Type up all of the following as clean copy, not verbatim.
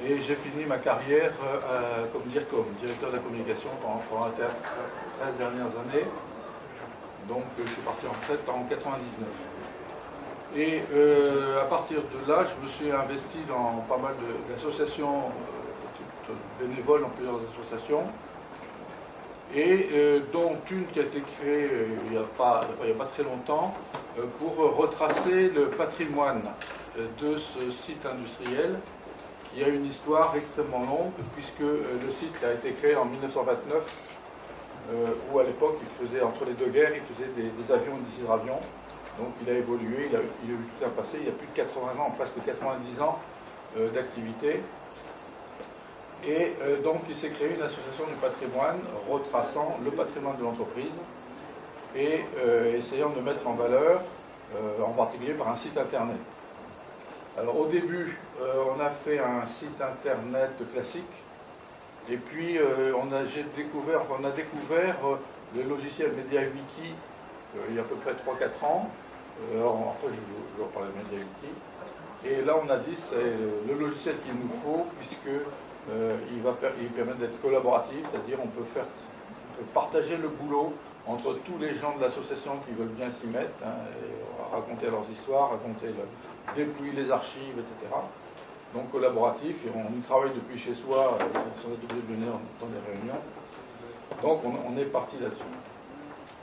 Et j'ai fini ma carrière comme directeur de la communication pendant les 13 dernières années. Donc je suis parti en retraite en 99. Et à partir de là, je me suis investi dans pas mal d'associations, toutes bénévoles dans plusieurs associations. Et dont une qui a été créée il n'y a pas très longtemps pour retracer le patrimoine de ce site industriel qui a une histoire extrêmement longue puisque le site a été créé en 1929 où à l'époque il faisait, entre les deux guerres, il faisait des avions et des hydravions. Donc il a évolué, il a eu tout un passé, il y a plus de 80 ans, presque 90 ans d'activité. Et donc il s'est créé une association du patrimoine retraçant le patrimoine de l'entreprise et essayant de le mettre en valeur, en particulier par un site internet. Alors au début, on a fait un site internet classique et puis on a découvert le logiciel MediaWiki il y a à peu près 3-4 ans. Après je vais vous parler de MediaWiki. Et là on a dit c'est le logiciel qu'il nous faut puisque il permet d'être collaboratif, c'est-à-dire on peut partager le boulot entre tous les gens de l'association qui veulent bien s'y mettre, raconter leurs histoires, dépouiller les archives, etc. Donc collaboratif, et on y travaille depuis chez soi, sans être obligé de venir dans des réunions. Donc on est parti là-dessus.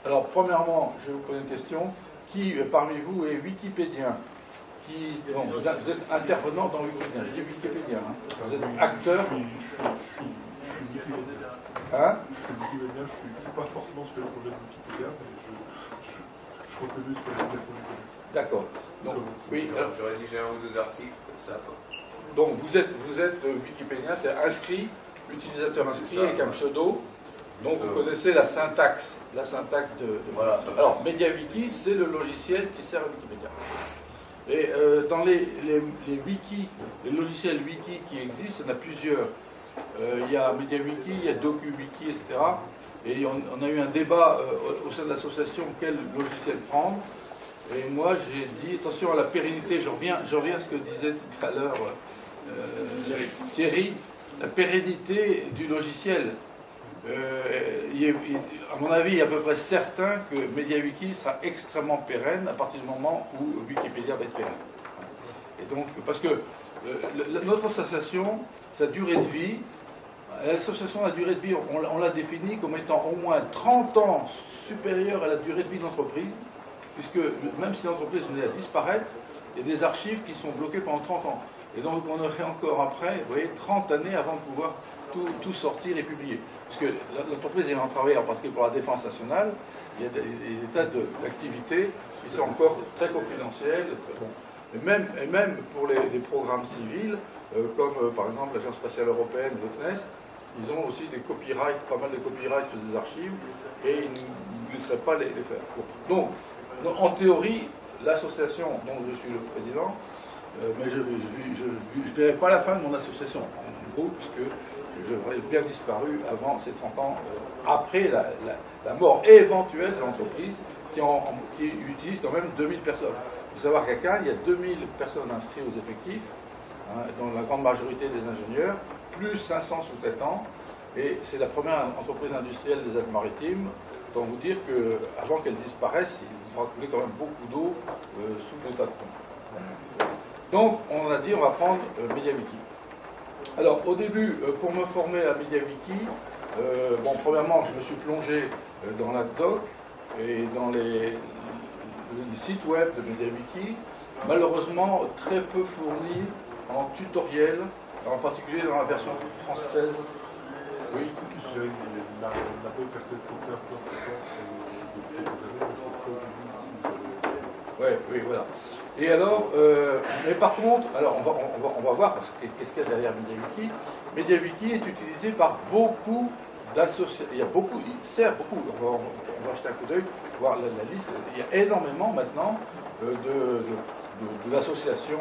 Alors premièrement, je vais vous poser une question. Qui parmi vous est wikipédien? Bon, vous êtes intervenant dans Wikipédia, je dis Wikipédia, hein. Vous êtes acteur. Je suis Wikipédien. Hein? Je suis Wikipédien, je ne suis pas forcément sur le projet de Wikipédia, mais je contribue sur les projets de Wikipédia. D'accord. Donc, oui. J'aurais dit que j'ai un ou deux articles comme ça. Donc vous êtes Wikipédien, c'est inscrit, utilisateur inscrit avec un pseudo. Donc vous connaissez la syntaxe de voilà. Alors MediaWiki, c'est le logiciel qui sert à Wikipédia. Et dans les wikis, les logiciels wiki qui existent, il y en a plusieurs. Il y a MediaWiki, il y a DocuWiki, etc. Et on a eu un débat au sein de l'association quel logiciel prendre. Et moi j'ai dit attention à la pérennité, je reviens à ce que disait tout à l'heure Thierry, la pérennité du logiciel. À mon avis, il est à peu près certain que MediaWiki sera extrêmement pérenne à partir du moment où Wikipédia va être pérenne. Et donc, parce que notre association, sa durée de vie, l'association, la durée de vie, on l'a définie comme étant au moins 30 ans supérieure à la durée de vie de l'entreprise, puisque même si l'entreprise venait à disparaître, il y a des archives qui sont bloquées pendant 30 ans. Et donc on aurait encore après, vous voyez, 30 années avant de pouvoir tout sortir et publier. Parce que l'entreprise est en travail en particulier pour la défense nationale, il y a des tas d'activités qui sont encore très confidentielles. Et même pour les programmes civils, comme par exemple l'Agence spatiale européenne, le CNES, ils ont aussi des copyrights, pas mal de copyrights sur des archives, et ils ne laisseraient pas les faire. Donc, en théorie, l'association dont je suis le président, mais je ne verrai pas la fin de mon association, en gros, puisque j'aurais bien disparu avant ces 30 ans, après la mort éventuelle de l'entreprise, qui utilise quand même 2000 personnes. Il faut savoir qu'à Cannes, il y a 2000 personnes inscrites aux effectifs, hein, dont la grande majorité des ingénieurs, plus 500 sous-traitants, et c'est la première entreprise industrielle des Alpes-Maritimes. Donc vous dire qu'avant qu'elle disparaisse, il faudra couler quand même beaucoup d'eau sous le tas de ponts. Donc on a dit on va prendre MediaWiki. Alors au début, pour me former à MediaWiki, premièrement je me suis plongé dans la doc et dans les sites web de MediaWiki, malheureusement très peu fournis en tutoriel, en particulier dans la version française. Oui. La bonne perspective depuis quelques années, oui, voilà. Et alors, mais par contre, alors on va voir, parce que qu'est-ce qu'il y a derrière MediaWiki. MediaWiki est utilisé par beaucoup d'associations. Il sert beaucoup. On va jeter un coup d'œil, voir la liste. Il y a énormément maintenant d'associations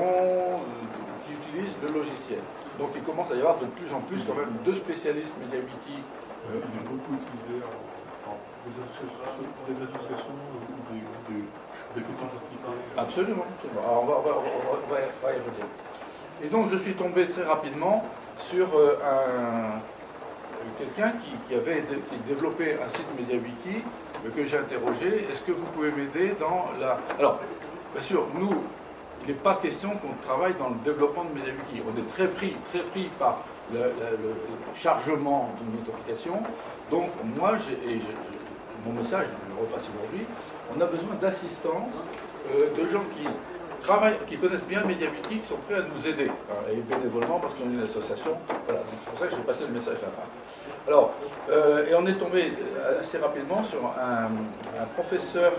qui utilisent le logiciel. Donc il commence à y avoir de plus en plus quand même de spécialistes MediaWiki. Il est beaucoup utilisé dans des associations ou des petites entités. Absolument. Alors on va y revenir. Et donc je suis tombé très rapidement sur quelqu'un qui avait développé un site MediaWiki que j'ai interrogé. Est-ce que vous pouvez m'aider dans la... Alors, bien sûr, nous, il n'est pas question qu'on travaille dans le développement de MediaWiki. On est très pris par le chargement de notre application. Donc moi, mon message, je le repasse aujourd'hui, on a besoin d'assistance de gens qui connaissent bien MediaWiki, qui sont prêts à nous aider, et bénévolement parce qu'on est une association. Voilà, c'est pour ça que j'ai passé le message à la fin. Alors, et on est tombé assez rapidement sur un professeur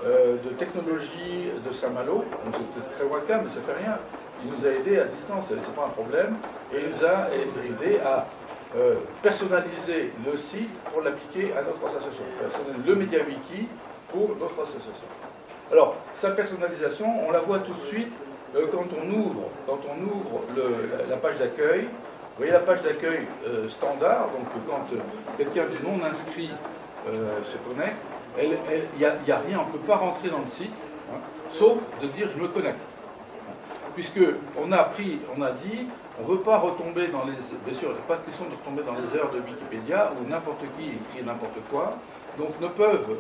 de technologie de Saint-Malo, donc c'était très lointain, mais ça fait rien. Il nous a aidés à distance, c'est pas un problème, et il nous a aidés à personnaliser le site pour l'appliquer à notre association. Personnaliser le MediaWiki pour notre association. Alors, sa personnalisation, on la voit tout de suite quand on ouvre la page d'accueil. Vous voyez la page d'accueil standard, donc quand quelqu'un du non-inscrit se connecte, il n'y a rien, on ne peut pas rentrer dans le site, hein, sauf de dire je me connecte. Puisque on a dit, on ne veut pas retomber dans les... Bien sûr, il n'y a pas de question de retomber dans les erreurs de Wikipédia où n'importe qui écrit n'importe quoi. Donc ne peuvent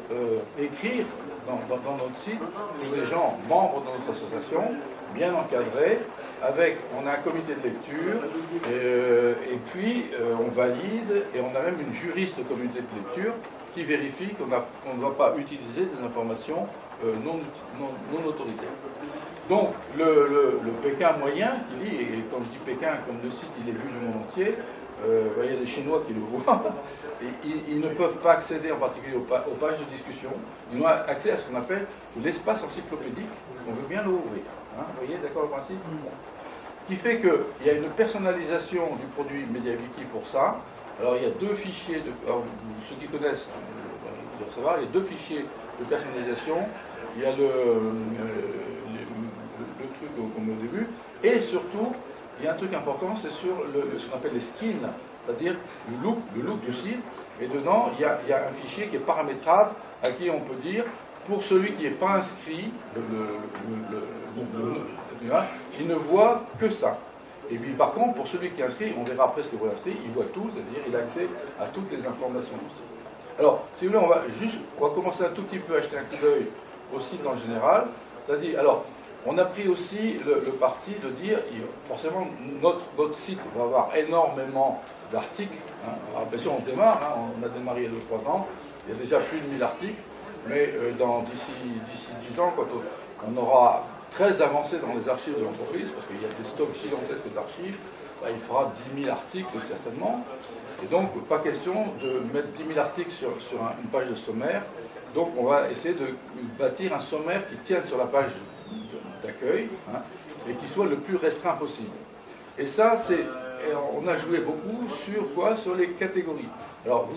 écrire dans notre site que les gens membres de notre association, bien encadrés, on a un comité de lecture, et puis on valide, et on a même une juriste comité de lecture qui vérifie qu'on ne va pas utiliser des informations non autorisées. Donc le Pékin moyen qui lit, et quand je dis Pékin, comme le site il est vu du monde entier, il y a des Chinois qui le voient, et ils ne peuvent pas accéder en particulier aux pages de discussion, ils ont accès à ce qu'on appelle l'espace encyclopédique, on veut bien l'ouvrir. Hein, vous voyez, d'accord le principe? Ce qui fait qu'il y a une personnalisation du produit MediaWiki pour ça. Alors il y a deux fichiers, alors, ceux qui connaissent, ils doivent savoir, il y a deux fichiers de personnalisation. Il y a le truc comme au début, et surtout, il y a un truc important, c'est sur ce qu'on appelle les skins, c'est-à-dire le look du site, et dedans, il y a un fichier qui est paramétrable, à qui on peut dire, pour celui qui n'est pas inscrit, il ne voit que ça. Et puis par contre, pour celui qui est inscrit, on verra après ce que vous inscrit, il voit tout, c'est-à-dire il a accès à toutes les informations du site. Alors, si vous voulez, on va commencer un tout petit peu à jeter un coup d'œil au site en général. C'est-à-dire, alors, on a pris aussi le parti de dire, forcément, notre site va avoir énormément d'articles. Hein. Alors, bien sûr, on démarre, hein, on a démarré il y a 2-3 ans, il y a déjà plus de 1000 articles, mais d'ici 10 ans, quand on aura très avancé dans les archives de l'entreprise, parce qu'il y a des stocks gigantesques d'archives, il fera 10 000 articles certainement, et donc pas question de mettre 10 000 articles sur une page de sommaire. Donc on va essayer de bâtir un sommaire qui tienne sur la page d'accueil, hein, et qui soit le plus restreint possible. Et ça, on a joué beaucoup sur quoi? Sur les catégories. Alors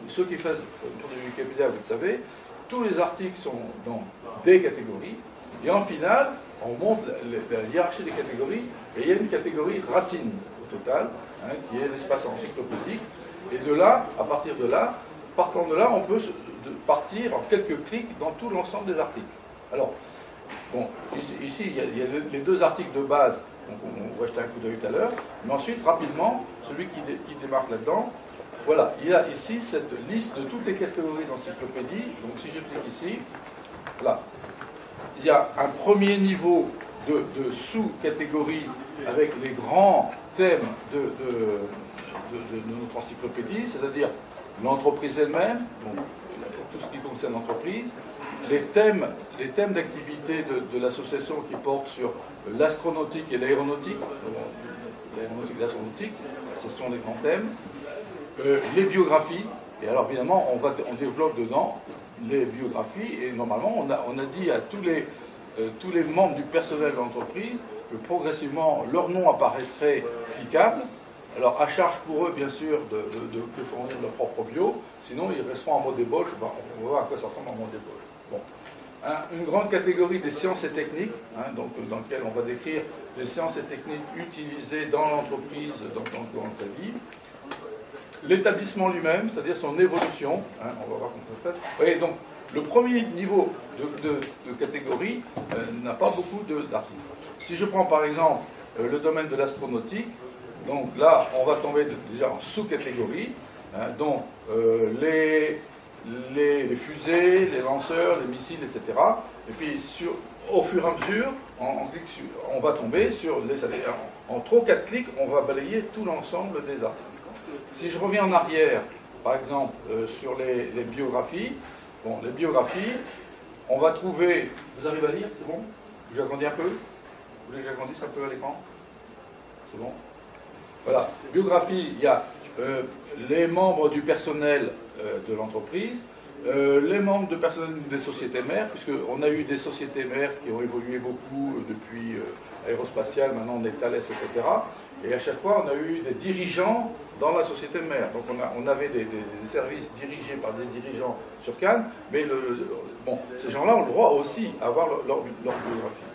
ceux qui font du Wikipédia, vous le savez, tous les articles sont dans des catégories, et en finale, on monte la hiérarchie des catégories, et il y a une catégorie racine au total, hein, qui est l'espace encyclopédique, et de là, à partir de là, partant de là, on peut partir en quelques clics dans tout l'ensemble des articles. Alors, bon, ici il y a les deux articles de base, donc on va jeter un coup d'œil tout à l'heure, mais ensuite, rapidement, celui qui démarque là-dedans, voilà, il y a ici cette liste de toutes les catégories d'encyclopédie. Donc si je clique ici, là, il y a un premier niveau de sous-catégories avec les grands thèmes de notre encyclopédie, c'est-à-dire l'entreprise elle-même, donc tout ce qui concerne l'entreprise, les thèmes d'activité de l'association qui portent sur l'astronautique et l'aéronautique, l'aéronautique et l'astronautique, ce sont les grands thèmes, les biographies, et alors évidemment on développe dedans les biographies, et normalement on a dit à tous les membres du personnel de l'entreprise que progressivement leur nom apparaîtrait cliquable. Alors à charge pour eux bien sûr de fournir leur propre bio, sinon ils resteront en mode ébauche. On va voir à quoi ça ressemble en mode ébauche. Bon. Une grande catégorie des sciences et techniques, hein, donc, dans laquelle on va décrire les sciences et techniques utilisées dans l'entreprise dans le courant de sa vie. L'établissement lui-même, c'est-à-dire son évolution, hein, on va voir comment ça se fait. Vous voyez, donc le premier niveau de catégorie n'a pas beaucoup d'articles. Si je prends par exemple le domaine de l'astronautique. Donc là, on va tomber déjà en sous-catégories. Hein, donc les fusées, les lanceurs, les missiles, etc. Et puis au fur et à mesure, on va tomber sur les satellites. En 3 ou 4 clics, on va balayer tout l'ensemble des articles. Si je reviens en arrière, par exemple, sur les biographies, bon, les biographies, on va trouver... Vous arrivez à lire, c'est bon? J'agrandis un peu? Vous voulez que j'agrandisse un peu à l'écran? C'est bon? Voilà. Biographie, il y a les membres du personnel de l'entreprise, les membres du personnel des sociétés mères, puisqu'on a eu des sociétés mères qui ont évolué beaucoup depuis Aérospatiale, maintenant on est Thales, etc. Et à chaque fois, on a eu des dirigeants dans la société mère. Donc on avait des services dirigés par des dirigeants sur Cannes, mais bon, ces gens-là ont le droit aussi à avoir leur biographie.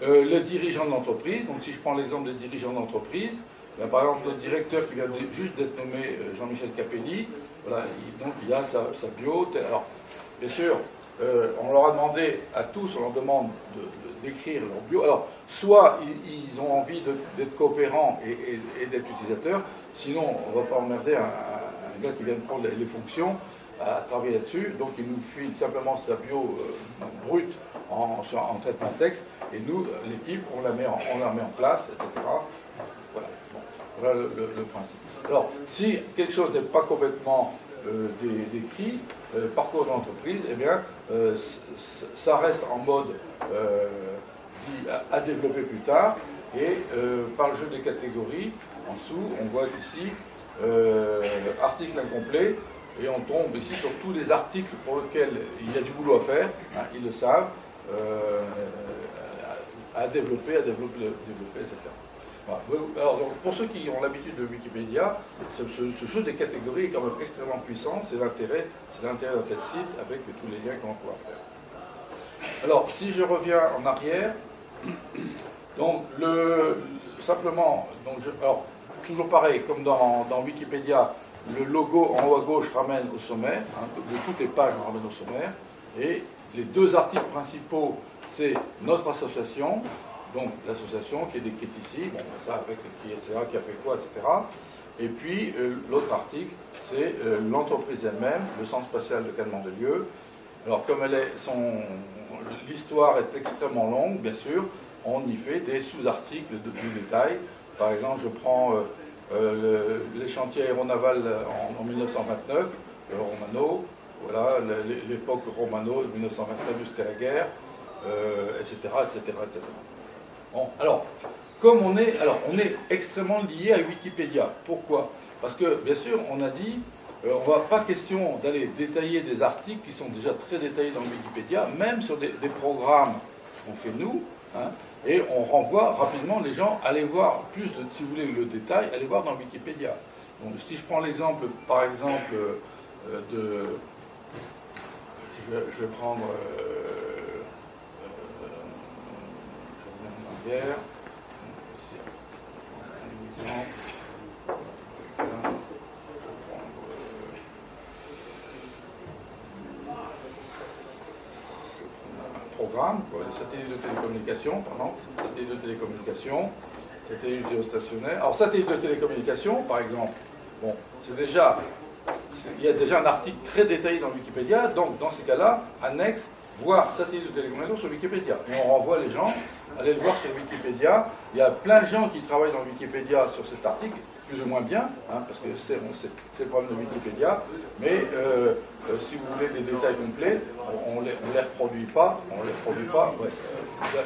Les dirigeants de l'entreprise, donc si je prends l'exemple des dirigeants d'entreprise, ben, par exemple le directeur qui vient juste d'être nommé Jean-Michel Capelli, voilà, donc il a sa bio. Alors, bien sûr, on leur a demandé à tous, on leur demande d'écrire leur bio. Alors, soit ils ont envie d'être coopérants et d'être utilisateurs, sinon on ne va pas emmerder un gars qui vient de prendre les fonctions à travailler là-dessus. Donc il nous file simplement sa bio brute en traitement de texte, et nous, l'équipe, on la met en place, etc. Voilà, bon, voilà le principe. Alors, si quelque chose n'est pas complètement décrit, parcours de l'entreprise, eh bien, ça reste en mode dit à développer plus tard, et par le jeu des catégories, en dessous, on voit ici article incomplet, et on tombe ici sur tous les articles pour lesquels il y a du boulot à faire, hein, ils le savent, à développer, etc. Voilà. Alors, donc, pour ceux qui ont l'habitude de Wikipédia, ce jeu des catégories est quand même extrêmement puissant, c'est l'intérêt d'un tel site avec tous les liens qu'on va pouvoir faire. Alors, si je reviens en arrière, donc simplement, alors, toujours pareil, comme dans Wikipédia, le logo en haut à gauche ramène au sommaire, hein, de toutes les pages on ramène au sommaire, et les 2 articles principaux, c'est notre association, donc l'association qui est décrite ici, bon, ça avec qui, etc., qui a fait quoi, etc. Et puis l'autre article, c'est l'entreprise elle-même, le Centre spatial de Cannes-Mandelieu. Alors comme l'histoire est extrêmement longue, bien sûr, on y fait des sous-articles de détail. Par exemple, je prends les chantiers aéronavals en 1929, Romano, voilà, l'époque Romano, de 1929 jusqu'à la guerre, etc., etc., etc. Bon, alors, comme on est extrêmement lié à Wikipédia. Pourquoi? Parce que, bien sûr, on a dit, on va pas question d'aller détailler des articles qui sont déjà très détaillés dans Wikipédia, même sur des programmes qu'on fait nous, hein, et on renvoie rapidement les gens à aller voir plus, si vous voulez, le détail, allez voir dans Wikipédia. Donc, si je prends l'exemple, par exemple, je vais prendre... Hier, un programme pour les satellites de télécommunication, satellites géostationnaires. Alors, satellites de télécommunication, par exemple, bon, il y a déjà un article très détaillé dans Wikipédia, donc dans ces cas-là, annexe, voir satellite de télécommunication sur Wikipédia. Et on renvoie les gens à aller le voir sur Wikipédia. Il y a plein de gens qui travaillent dans Wikipédia sur cet article, plus ou moins bien, hein, parce que c'est le problème de Wikipédia, mais si vous voulez des détails complets, on les reproduit pas, ouais.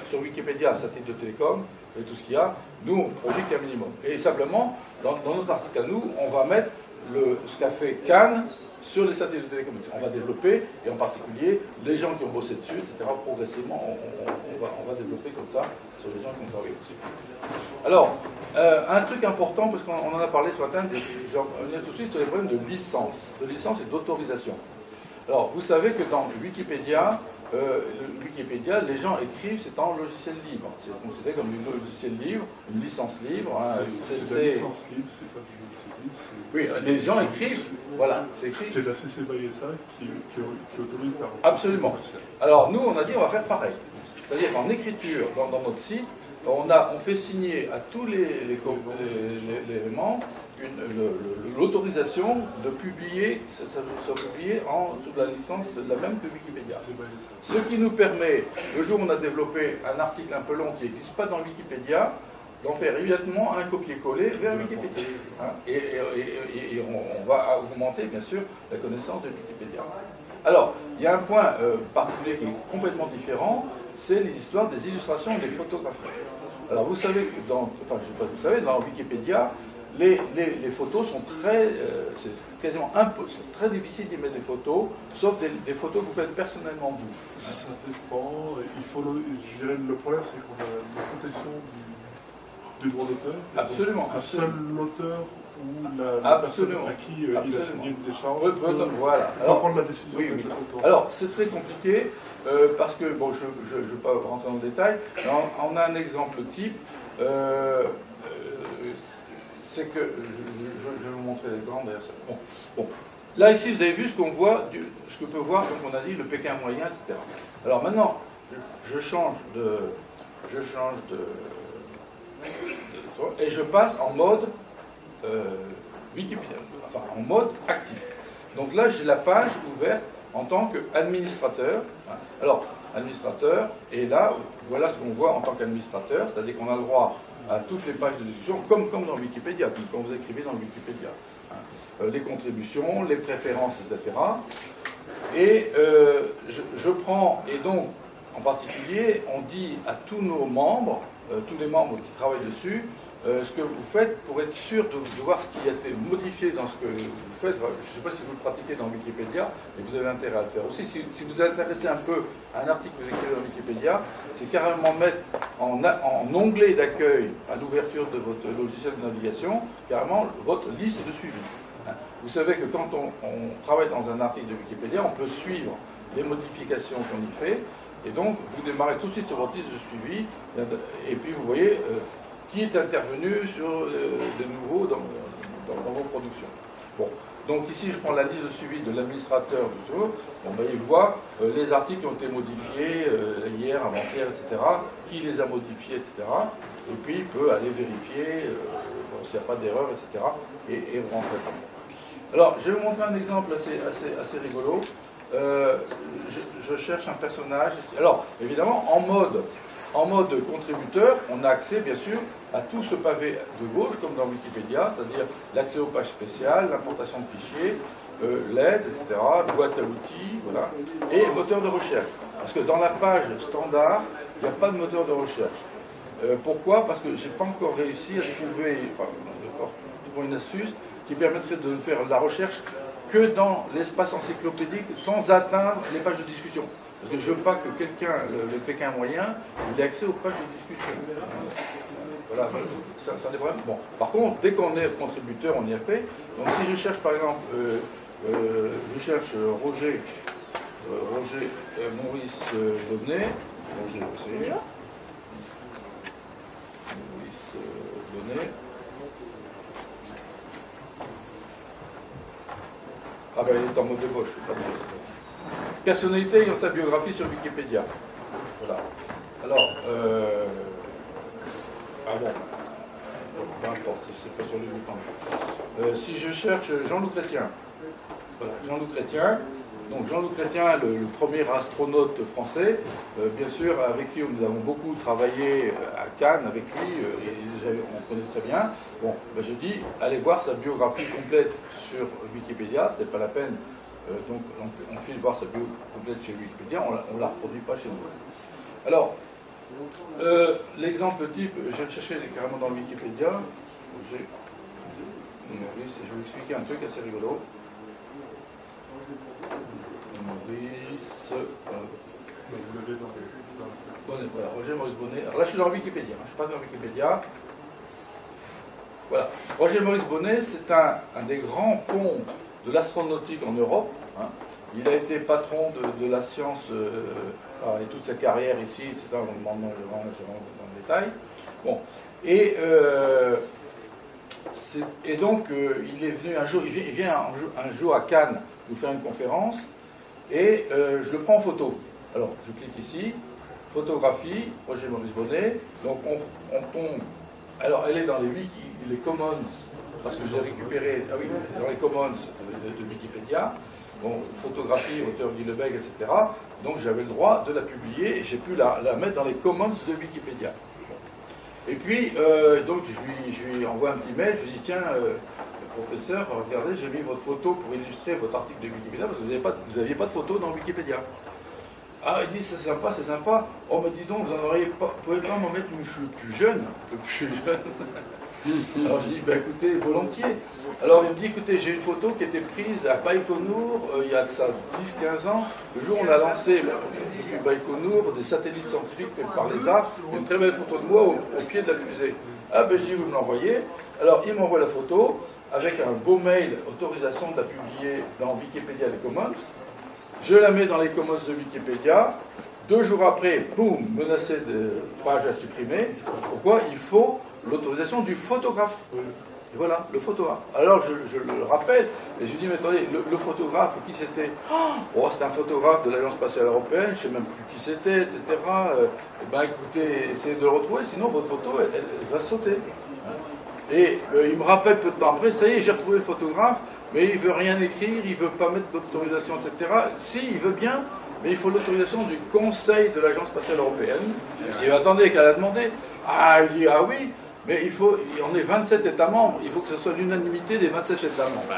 Sur Wikipédia, satellite de télécom, et tout ce qu'il y a, nous on produit qu'un minimum. Et simplement, dans notre article à nous, on va mettre ce qu'a fait Cannes sur les satellites de télécommunication. On va développer, et en particulier, les gens qui ont bossé dessus, etc. Progressivement, on va développer comme ça sur les gens qui ont travaillé dessus. Alors, un truc important, parce qu'on en a parlé ce matin, j'en reviens tout de suite sur les problèmes de licence et d'autorisation. Alors, vous savez que dans Wikipédia, les gens écrivent, c'est en logiciel libre. C'est considéré comme un logiciel libre, une licence libre. Hein, c'est la licence libre, c'est pas du logiciel libre. Oui, les gens écrivent, voilà, c'est écrit. C'est la CC-BY-SA qui autorise la Absolument. Alors nous, on a dit on va faire pareil. C'est-à-dire qu'en écriture, dans notre site, on fait signer à tous les membres l'autorisation de publier, ça publier sous la licence la même que Wikipédia. Ce qui nous permet, le jour où on a développé un article un peu long qui n'existe pas dans Wikipédia, d'en faire immédiatement un copier-coller vers Wikipédia. Hein, et on va augmenter, bien sûr, la connaissance de Wikipédia. Alors, il y a un point particulier qui est complètement différent, c'est les histoires des illustrations des photographies. Alors, vous savez que je sais pas si vous savez, dans Wikipédia, les photos sont c'est quasiment impossible, c'est très difficile d'y mettre des photos, sauf des photos que vous faites personnellement vous. Ça dépend. Je dirais le problème, c'est qu'on a une protection du droit d'auteur. Absolument. Seul l'auteur ou la personne à qui il a signé une décharge voilà. Alors, prendre la décision oui. la photo. Alors, c'est très compliqué, parce que, bon, je ne vais pas rentrer dans le détail, mais on a un exemple type, c'est que, je vais vous montrer l'exemple d'ailleurs. Bon. Là, ici, vous avez vu ce qu'on voit, ce que peut voir, comme on a dit, le Pékin moyen, etc. Alors maintenant, je change de et je passe en mode Wikipédia, enfin en mode actif. Donc là, j'ai la page ouverte en tant qu'administrateur. Alors, administrateur, et là, voilà ce qu'on voit en tant qu'administrateur, c'est-à-dire qu'on a le droit à toutes les pages de discussion, comme dans Wikipédia, quand vous écrivez dans Wikipédia. Les contributions, les préférences, etc. Et je prends, et donc, en particulier, on dit à tous nos membres, tous les membres qui travaillent dessus, ce que vous faites pour être sûr de voir ce qui a été modifié dans ce que vous faites. Enfin, je ne sais pas si vous le pratiquez dans Wikipédia, mais vous avez intérêt à le faire aussi. Si vous vous intéressez un peu à un article que vous écrivez dans Wikipédia, c'est carrément mettre en onglet d'accueil à l'ouverture de votre logiciel de navigation, carrément votre liste de suivi. Vous savez que quand on travaille dans un article de Wikipédia, on peut suivre les modifications qu'on y fait, et donc vous démarrez tout de suite sur votre liste de suivi, et puis vous voyez qui est intervenu de nouveau dans vos productions. Bon, donc ici je prends la liste de suivi de l'administrateur du tour. Bon, ben, il voit les articles qui ont été modifiés hier, avant-hier, etc. Qui les a modifiés, etc. Et puis il peut aller vérifier s'il n'y a pas d'erreur, etc. Et rentrer. Alors, je vais vous montrer un exemple assez rigolo. Je cherche un personnage. Alors, évidemment, en mode contributeur, on a accès, bien sûr, à tout ce pavé de gauche, comme dans Wikipédia, c'est-à-dire l'accès aux pages spéciales, l'importation de fichiers, l'aide, etc., boîte à outils, voilà, et moteur de recherche. Parce que dans la page standard, il n'y a pas de moteur de recherche. Pourquoi? Parce que je n'ai pas encore réussi à trouver une astuce qui permettrait de faire la recherche que dans l'espace encyclopédique sans atteindre les pages de discussion. Parce que je ne veux pas que quelqu'un, le Pékin moyen, ait accès aux pages de discussion. Voilà, ça des problèmes. Bon. Par contre, dès qu'on est contributeur, on y a fait. Donc si je cherche par exemple, je cherche Roger Maurice Bonnet. Roger, c'est Maurice Bonnet. Ah ben il est en mode de gauche. Personnalité ayant sa biographie sur Wikipédia. Voilà. Alors, ah bon, peu importe, c'est pas sur le bouton. Si je cherche Jean-Loup Chrétien, voilà, Jean-Loup Chrétien, donc Jean-Loup Chrétien, le premier astronaute français, bien sûr, avec qui nous avons beaucoup travaillé à Cannes, avec lui, on connaît très bien. Bon, ben je dis, allez voir sa biographie complète sur Wikipédia, c'est pas la peine. Donc on file voir sa bio complète chez Wikipédia, on ne la reproduit pas chez nous. Alors, l'exemple type, je vais le chercher carrément dans Wikipédia. Je vais vous expliquer un truc assez rigolo. Maurice Bonnet, voilà, Roger Maurice Bonnet. Alors là, je suis dans Wikipédia, je ne suis pas dans Wikipédia. Voilà. Roger Maurice Bonnet, c'est un des grands ponts de l'astronautique en Europe. Hein. Il a été patron de la science et toute sa carrière ici, etc. Je rentre dans le détail. Bon. Et donc, il est venu un jour, il vient un jour à Cannes nous faire une conférence, et je le prends en photo. Alors, je clique ici, photographie, projet Maurice Bonnet. Donc on tombe. Alors elle est dans les commons, parce que j'ai récupéré, ah oui, dans les commons de Wikipédia. Bon, photographie, auteur Guy Lebègue, etc. Donc j'avais le droit de la publier et j'ai pu la mettre dans les commons de Wikipédia. Et puis, donc je lui envoie un petit mail, je lui dis tiens, professeur, regardez, j'ai mis votre photo pour illustrer votre article de Wikipédia parce que vous n'aviez pas de photo dans Wikipédia. Ah, il dit c'est sympa, c'est sympa. Oh, mais dis donc, vous pouvez pas m'en mettre où je suis plus jeune. Alors je dis, ben écoutez, volontiers. Alors il me dit, écoutez, j'ai une photo qui a été prise à Baïkonour, il y a de ça 10-15 ans, le jour où on a lancé du Baïkonour, des satellites scientifiques faits par l'ESA, une très belle photo de moi au pied de la fusée. Ah ben je dis, vous me l'envoyez. Alors il m'envoie la photo, avec un beau mail, autorisation de la publier dans Wikipédia les Commons. Je la mets dans les Commons de Wikipédia. 2 jours après, boum, menacé de page à supprimer. Pourquoi? Il faut l'autorisation du photographe. Et voilà, le photographe. Alors je le rappelle, et je lui dis, mais attendez, le photographe, qui c'était? Oh, c'est un photographe de l'Agence spatiale européenne, je ne sais même plus qui c'était, etc. Eh bien écoutez, essayez de le retrouver, sinon votre photo, elle va sauter. Et il me rappelle peu de temps après, ça y est, j'ai retrouvé le photographe, mais il ne veut rien écrire, il ne veut pas mettre d'autorisation, etc. Si, il veut bien, mais il faut l'autorisation du Conseil de l'Agence spatiale européenne. Je dis, attendez, qu'elle a demandé. Ah, il dit, ah oui, mais on est 27 États membres, il faut que ce soit l'unanimité des 27 États membres.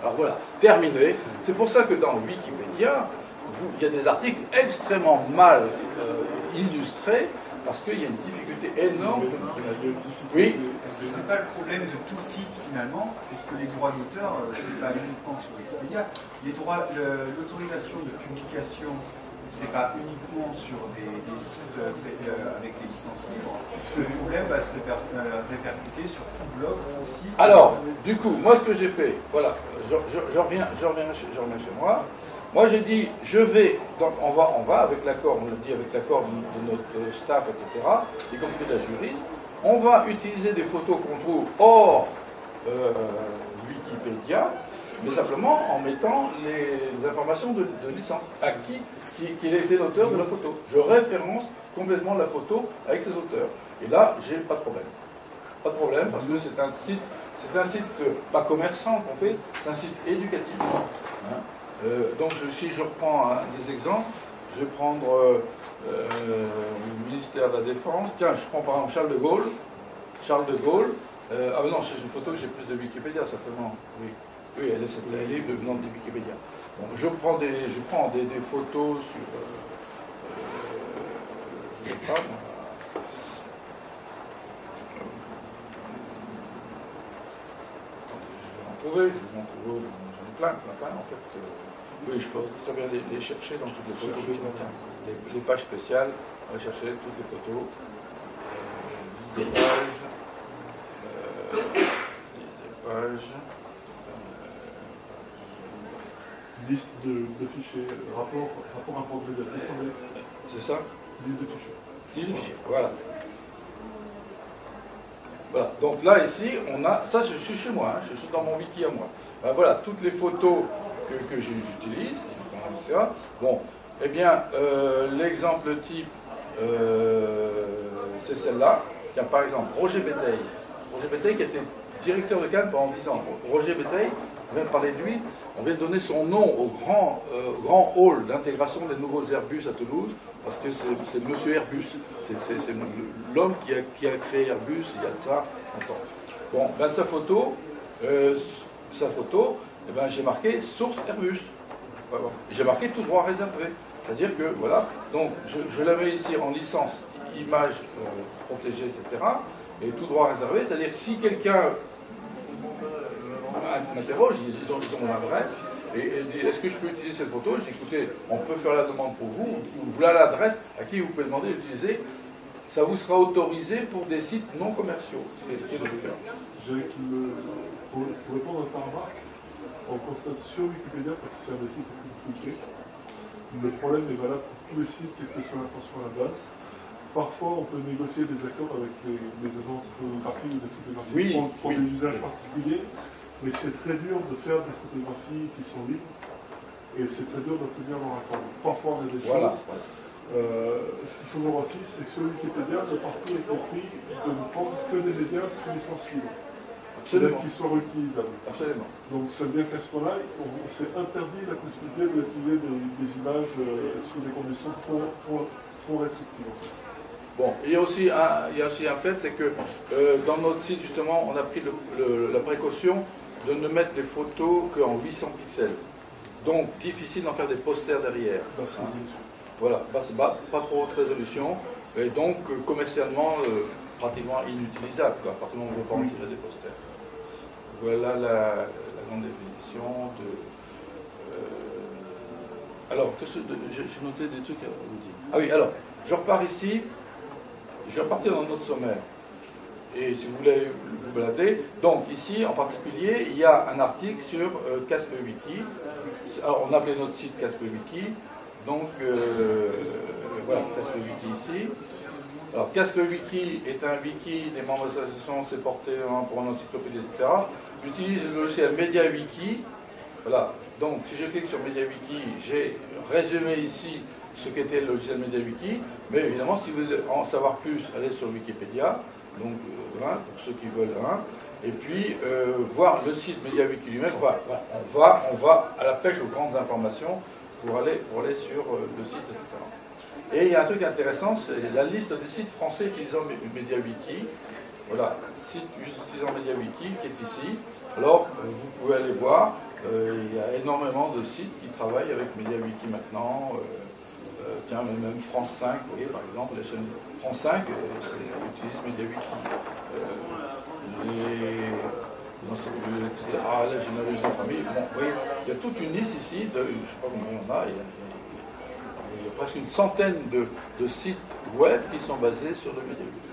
Alors voilà, terminé. C'est pour ça que dans Wikipédia, il y a des articles extrêmement mal illustrés, parce qu'il y a une difficulté énorme. Oui. C'est pas le problème de tout site finalement, puisque les droits d'auteur, c'est pas uniquement sur Wikipédia. L'autorisation de publication, c'est pas uniquement sur des sites avec des licences libres. Le problème va se répercuter sur tout blog, tout site. Alors, du coup, moi ce que j'ai fait, voilà, je reviens chez moi. Moi j'ai dit, donc on va avec l'accord, on l'a dit avec l'accord de notre staff, etc., y compris de la juriste, on va utiliser des photos qu'on trouve hors Wikipédia, mais simplement en mettant les informations de licence, à qui a été l'auteur de la photo. Je référence complètement la photo avec ses auteurs. Et là, j'ai pas de problème. Pas de problème, parce que c'est un site pas commerçant qu'on fait, c'est un site éducatif. Hein. Donc si je reprends des exemples, je vais prendre le ministère de la Défense. Tiens, je prends par exemple Charles de Gaulle. Charles de Gaulle. Ah non, c'est une photo que j'ai plus de Wikipédia, certainement. Oui, elle est venant de Wikipédia. Bon, je prends des photos sur... je ne sais pas, je vais en trouver, j'en ai plein, en fait. Oui, je peux très bien les chercher dans toutes les photos que je maintiens. Les pages spéciales, on va chercher toutes les photos. Des pages. Liste de fichiers, rapport important de l'Assemblée. C'est ça? Liste de fichiers. Liste de fichiers, voilà. Voilà, donc là, ici, on a... Ça, je suis chez moi, hein, je suis dans mon wiki à moi. Ben, voilà, toutes les photos que j'utilise, etc. Bon, eh bien, l'exemple type, c'est celle-là. Tiens, par exemple, Roger Béteille. Roger Béteille qui était directeur de Cannes pendant 10 ans. Roger Béteille, on vient de parler de lui, on vient de donner son nom au grand hall d'intégration des nouveaux Airbus à Toulouse, parce que c'est Monsieur Airbus. C'est l'homme qui a créé Airbus il y a de ça longtemps. Bon, ben sa photo, eh ben, j'ai marqué source Airbus. Voilà. J'ai marqué tout droit réservé. C'est-à-dire que, voilà, donc je la mets ici en licence, image protégée, etc. Et tout droit réservé, c'est-à-dire si quelqu'un m'interroge, ils ont mon adresse, et dit est-ce que je peux utiliser cette photo? Je dis écoutez, on peut faire la demande pour vous, voilà l'adresse à qui vous pouvez demander d'utiliser. Ça vous sera autorisé pour des sites non commerciaux. Pour répondre à ta remarque, on constate sur Wikipédia, parce que c'est un des sites les plus compliqués, le problème est valable pour tous les sites, quelle que soit l'intention à la base. Parfois, on peut négocier des accords avec les agences photographiques ou des photographies pour des usages particuliers, mais c'est très dur de faire des photographies qui sont libres, et c'est très dur d'obtenir leur accord. Parfois, on a des choses. Ce qu'il faut voir aussi, c'est que sur Wikipédia, le partout est compris de ne prendre que des médias sous licence libre. C'est-à-dire qu'ils soient réutilisables. Absolument. Donc ça veut dire qu'à ce moment-là, on s'est interdit la possibilité d'utiliser des images sous des conditions trop restrictives. Bon, il y a aussi un fait, c'est que dans notre site, justement, on a pris la précaution de ne mettre les photos qu'en 800 pixels. Donc, difficile d'en faire des posters derrière. Voilà, c'est pas trop haute résolution, et donc commercialement, pratiquement inutilisable, quoi, à partir du moment où on ne veut pas en tirer des posters. Voilà la grande définition de... alors, j'ai noté des trucs à vous dire. Ah oui, alors, je repars ici, je vais repartir dans notre sommaire. Et si vous voulez vous balader, donc ici en particulier, il y a un article sur CASPE-Wiki. Alors, on appelait notre site CASPE-Wiki. Donc, voilà, CASPE-Wiki ici. Alors, CASPE-Wiki est un wiki des membres de l'association, c'est porté pour une encyclopédie, etc. J'utilise le logiciel MediaWiki. Voilà, donc si je clique sur MediaWiki, j'ai résumé ici ce qu'était le logiciel MediaWiki. Mais évidemment, si vous voulez en savoir plus, allez sur Wikipédia. Donc, voilà, pour ceux qui veulent, hein. Et puis, voir le site MediaWiki lui-même. Voilà, on va à la pêche aux grandes informations pour aller sur le site, etc. Et il y a un truc intéressant, c'est la liste des sites français utilisant MediaWiki. Voilà, site utilisant MediaWiki qui est ici. Alors, vous pouvez aller voir, il y a énormément de sites qui travaillent avec MediaWiki maintenant. Tiens, même France 5, vous voyez, par exemple, la chaîne France 5 utilise MediaWiki. Etc. Ah, là, j'ai une famille. Bon, vous voyez, il y a toute une liste ici, je ne sais pas combien on a, il y a presque une centaine de sites web qui sont basés sur le MediaWiki.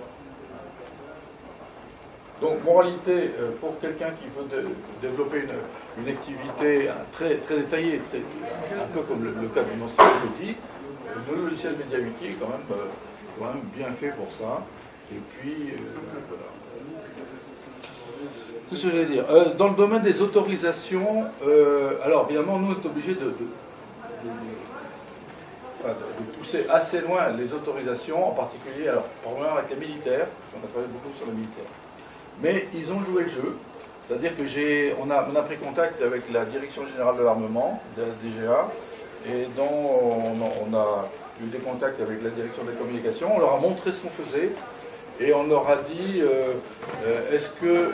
Donc, moralité, pour quelqu'un qui veut développer une activité très, très détaillée, un peu comme le cas d'une encyclopédie, le logiciel MediaWiki est quand même bien fait pour ça. Et puis, voilà. Tout ce que j'allais dire. Dans le domaine des autorisations, alors évidemment, nous, on est obligés de pousser assez loin les autorisations, en particulier, alors, probablement avec les militaires, on a travaillé beaucoup sur les militaires. Mais ils ont joué le jeu, c'est-à-dire que on a pris contact avec la Direction Générale de l'Armement, de la DGA, et dont on a eu des contacts avec la Direction des Communications, on leur a montré ce qu'on faisait, et on leur a dit, est-ce que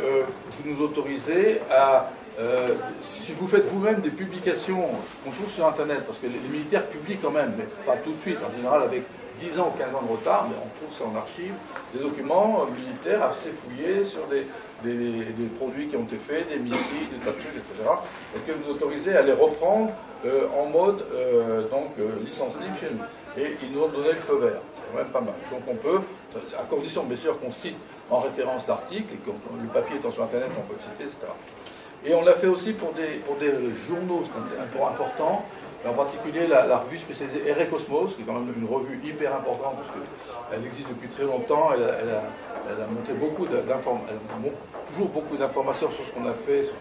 vous nous autorisez à, si vous faites vous-même des publications qu'on trouve sur Internet, parce que les militaires publient quand même, mais pas tout de suite, en général avec 10 ans ou 15 ans de retard, mais on trouve ça en archive, des documents militaires assez fouillés sur des produits qui ont été faits, des missiles, des tas de trucs, etc. Et que vous autorisez à les reprendre en mode licence libre chez nous. Et ils nous ont donné le feu vert, c'est quand même pas mal. Donc on peut, à condition bien sûr qu'on cite en référence l'article, et que le papier étant sur Internet, on peut le citer, etc. Et on l'a fait aussi pour des journaux importants, en particulier la revue spécialisée Erecosmos, qui est quand même une revue hyper importante, parce qu'elle existe depuis très longtemps, elle a monté toujours beaucoup d'informations sur ce qu'on a fait, etc.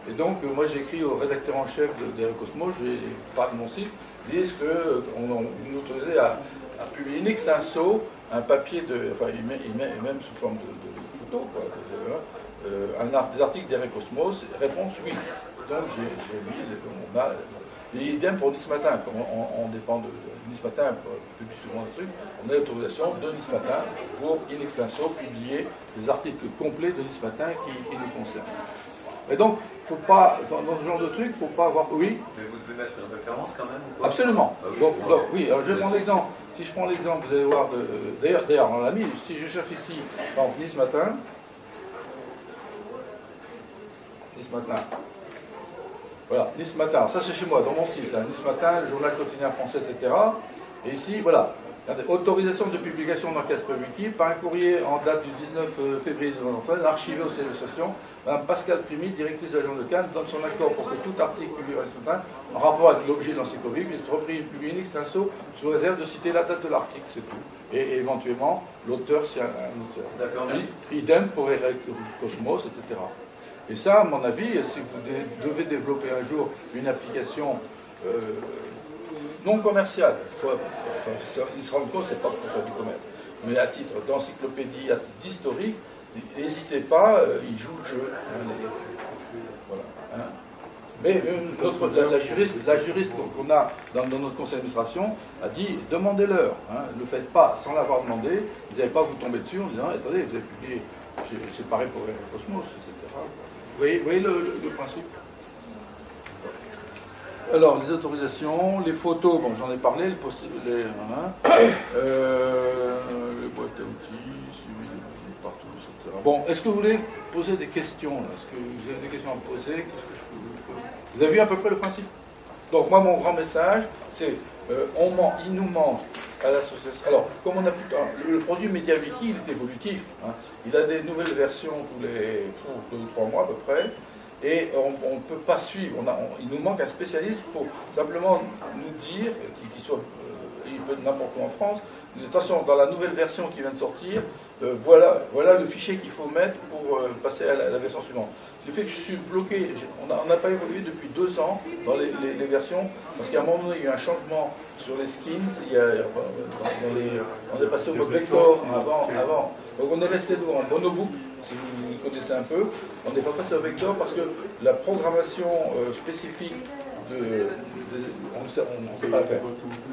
Et donc, moi j'ai écrit au rédacteur en chef d'Erecosmos, je parle de mon site, ils disent qu'on nous autorisait à publier in extenso un papier même sous forme de photo, quoi, des articles d'Erecosmos, réponse oui. Donc j'ai mis, et idem pour Nice Matin, comme on dépend de Nice Matin, publie souvent des trucs, on a l'autorisation de Nice Matin pour in extenso publier des articles complets de Nice Matin qui nous concernent. Et donc, faut pas, dans ce genre de truc, il ne faut pas avoir... Oui. Mais vous devez mettre une référence quand même ou quoi? Absolument. Ah oui, donc, oui, alors je vais prendre l'exemple. Si je prends l'exemple, vous allez voir, d'ailleurs, on l'a mis, si je cherche ici, par exemple, Nice Matin, voilà, Nice Matin, alors ça c'est chez moi, dans mon site, hein, Nice Matin, le journal quotidien français, etc. Et ici, voilà, autorisation de publication dans CASPE-Wiki par un courrier en date du 19 février 2013, archivé au sein de l'association. Mme Pascale Primi, directrice de la région de Cannes, donne son accord pour que tout article publié par Nice Matin, en rapport avec l'objet de l'encyclopédie, puisse être repris et publié in extenso, sous réserve de citer la date de l'article, c'est tout. Et éventuellement, l'auteur, c'est un auteur. D'accord, merci. Idem pour Erecosmos, etc. Et ça, à mon avis, si vous devez développer un jour une application non commercial. Ils se rendent compte que ce n'est pas pour faire du commerce. Mais à titre d'encyclopédie, à titre d'historique, n'hésitez pas, ils jouent le jeu. Voilà. Hein. Mais la juriste qu'on a dans notre conseil d'administration a dit demandez-leur. Hein, ne le faites pas sans l'avoir demandé. Vous n'allez pas vous tomber dessus en disant attendez, vous avez publié, c'est pareil pour Cosmos, etc. Vous voyez le principe? Alors, les autorisations, les photos, bon, j'en ai parlé, les boîtes à outils, suivi partout, etc. Bon, est-ce que vous voulez poser des questions là? Est-ce que vous avez des questions à me poser? Vous avez vu à peu près le principe? Donc, moi, mon grand message, c'est il nous manque à l'association. Alors, comme on a pu. Le produit MediaWiki, il est évolutif. Hein. Il a des nouvelles versions tous les 2 ou 3 mois à peu près. Et on ne peut pas suivre. Il nous manque un spécialiste pour simplement nous dire, qu'il soit il peut n'importe où en France, attention, dans la nouvelle version qui vient de sortir, voilà le fichier qu'il faut mettre pour passer à la version suivante. Ce qui fait que je suis bloqué. On n'a pas évolué depuis 2 ans dans les versions, parce qu'à un moment donné, il y a eu un changement sur les skins. On est passé au mode vector avant. Donc on est resté nous en monobook. Si vous connaissez un peu, on n'est pas passé au vector parce que la programmation spécifique on ne sait pas le faire.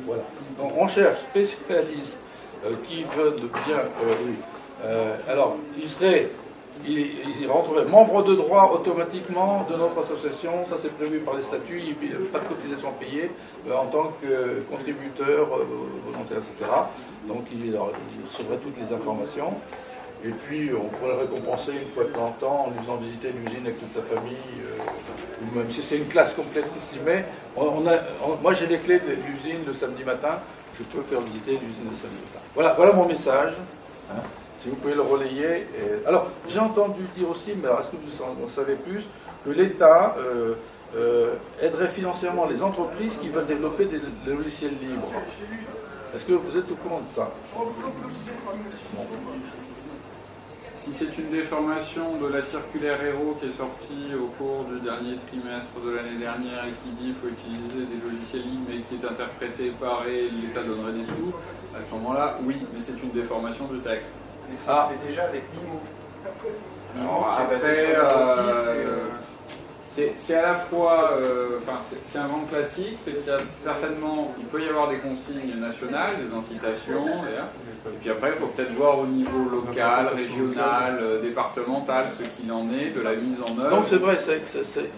Voilà. Donc on cherche spécialistes qui veulent bien. Alors, il rentrerait membre de droit automatiquement de notre association. Ça, c'est prévu par les statuts. Il n'y a pas de cotisation payée en tant que contributeur volontaire, etc. Donc, il recevrait toutes les informations. Et puis, on pourrait le récompenser une fois de temps en temps en lui faisant visiter l'usine avec toute sa famille, ou même si c'est une classe complète ici. Mais moi, j'ai les clés de l'usine le samedi matin. Je peux faire visiter l'usine le samedi matin. Voilà mon message. Hein, si vous pouvez le relayer. Alors, j'ai entendu dire aussi, mais est-ce que vous en savez plus, que l'État aiderait financièrement les entreprises qui veulent développer des logiciels libres. Est-ce que vous êtes au courant de ça? Bon. Si c'est une déformation de la circulaire Héros qui est sortie au cours du dernier trimestre de l'année dernière et qui dit qu'il faut utiliser des logiciels libres mais qui est interprété par et l'État donnerait des sous, à ce moment-là, oui, mais c'est une déformation du texte. Et ça se fait déjà avec Mimo. Alors après, c'est à la fois, c'est un grand classique, c'est qu'il y a certainement, il peut y avoir des consignes nationales, des incitations, et puis après il faut peut-être voir au niveau local, régional, départemental, ce qu'il en est de la mise en œuvre. Donc c'est vrai,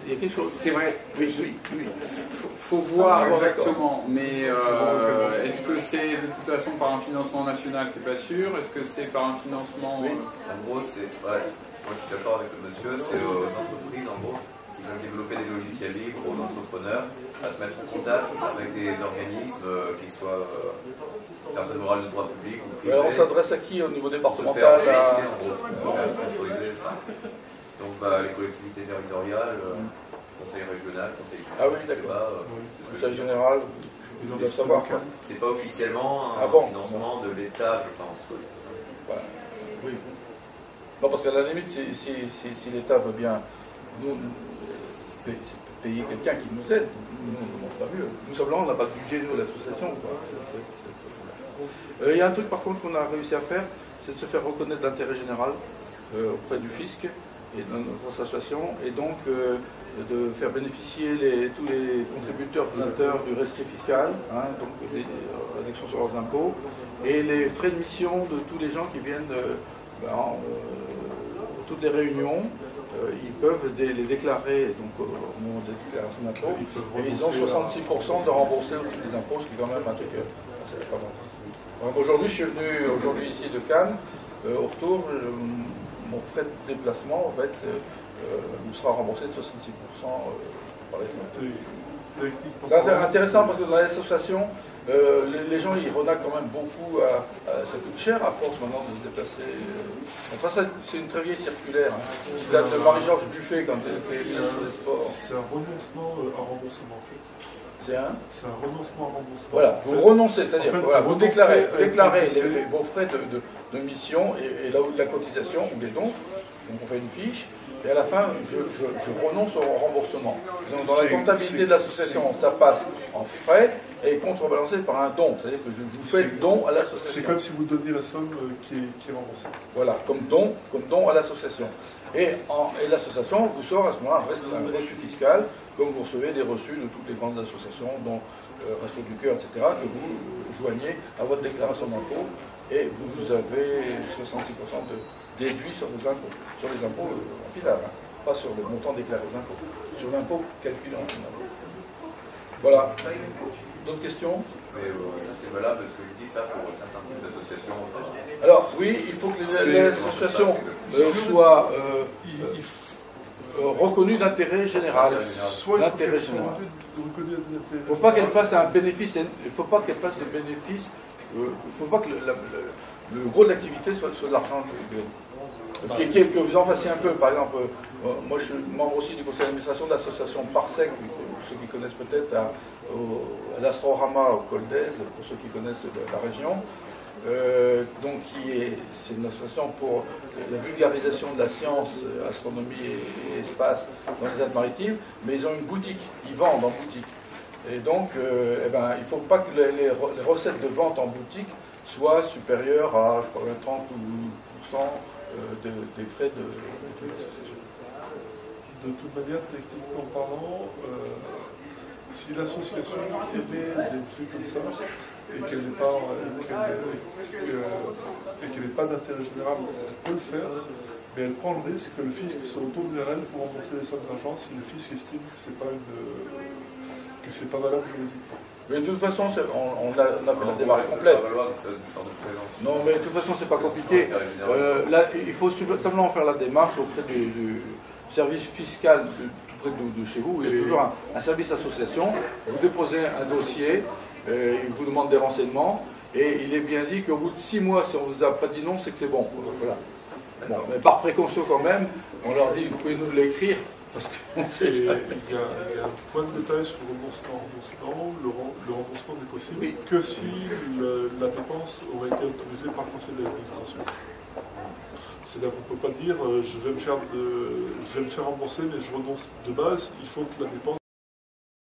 il y a quelque chose. C'est vrai, oui. Faut voir exactement, mais est-ce que c'est de toute façon par un financement national, c'est pas sûr, est-ce que c'est par un financement... Oui. En gros, c'est, moi je suis d'accord avec le monsieur, c'est aux entreprises en gros, qui veulent développer des logiciels libres, aux entrepreneurs, à se mettre en contact avec des organismes qui soient personnes morales de droit public ou privés. Alors on s'adresse à qui au niveau départemental? Donc les collectivités territoriales, conseil régional, conseil général. Ah oui, d'accord. Conseil général, vous devez savoir. C'est pas officiellement un financement de l'État, je pense. Voilà. Oui. Non, parce qu'à la limite, si l'État veut bien nous payer quelqu'un qui nous aide, nous pas mieux. Nous simplement, on n'a pas de budget, nous, l'association. Il y a un truc, par contre, qu'on a réussi à faire, c'est de se faire reconnaître l'intérêt général auprès du fisc et de notre association, et donc de faire bénéficier tous les contributeurs donateurs du rescrit fiscal, hein, donc des réductions sur leurs impôts, et les frais de mission de tous les gens qui viennent toutes les réunions. Ils peuvent les déclarer donc, au moment des déclarations d'impôts, et ils ont 66% de rembourser les impôts, ce qui est quand même un truc assez important. Donc aujourd'hui, je suis venu ici de Cannes. Au retour, mon frais de déplacement, en fait, me sera remboursé de 66% par les impôts. C'est intéressant parce que dans l'association, les gens ils renacent quand même beaucoup ça coûte cher à force maintenant de se déplacer. Enfin, c'est une très vieille circulaire. Hein. Ça date de Marie-Georges Buffet quand elle fait le sport. C'est un renoncement à remboursement en fait. C'est un renoncement à remboursement. Voilà, vous renoncez, c'est-à-dire vous déclarez vos frais de mission et là où de la cotisation ou des dons. Donc on fait une fiche, et à la fin, je renonce au remboursement. Donc dans la comptabilité de l'association, ça passe en frais et contrebalancé par un don. C'est-à-dire que je vous fais le don à l'association. C'est comme si vous donniez la somme qui est remboursée. Voilà, comme don à l'association. Et l'association vous sort à ce moment-là un reçu fiscal, comme vous recevez des reçus de toutes les grandes associations, dont Resto du Cœur, etc., que vous joignez à votre déclaration d'impôt, et vous avez 66% de déduit sur les impôts en final, hein, pas sur le montant déclaré aux impôts, sur l'impôt calculé en final. Voilà. D'autres questions? Mais ça c'est valable parce que vous dites là pour certains types d'associations. Alors oui, il faut que les associations soient reconnues d'intérêt général. D'intérêt général. Il ne faut pas qu'elles fassent un bénéfice. Il ne faut pas qu'elles fassent de bénéfices. Il ne faut pas que le gros de l'activité soit de l'argent que vous en fassiez un peu. Par exemple, moi je suis membre aussi du conseil d'administration de l'association Parsec, ceux qui connaissent peut-être, à l'Astrorama au Col d'Aise, pour ceux qui connaissent la région. Donc c'est une association pour la vulgarisation de la science, astronomie et espace dans les Alpes-Maritimes, mais ils ont une boutique, ils vendent en boutique. Et donc, il ne faut pas que les recettes de vente en boutique soient supérieures à, je crois, 30% des frais de l'association. De toute manière, techniquement parlant, si l'association émet des trucs comme ça, et qu'elle n'est pas d'intérêt général, elle peut le faire, mais elle prend le risque que le fisc se retourne vers elle pour rembourser les sommes d'argent si le fisc estime que c'est pas valable juridiquement. Mais de toute façon, on a fait la démarche complète. Non, mais de toute façon, c'est pas compliqué. Là, il faut simplement faire la démarche auprès du service fiscal tout près de chez vous. Il y a toujours un service association. Vous déposez un dossier, il vous demande des renseignements, et il est bien dit qu'au bout de 6 mois, si on vous a pas dit non, c'est que c'est bon. Voilà. Bon, mais par précaution quand même, on leur dit, vous pouvez nous l'écrire. Parce qu'on sait il y a un point de détail sur le remboursement. Le remboursement n'est possible que si la dépense aurait été autorisée par le conseil d'administration. C'est-à-dire qu'on ne peut pas dire je vais me faire rembourser, mais je renonce de base. Il faut que la dépense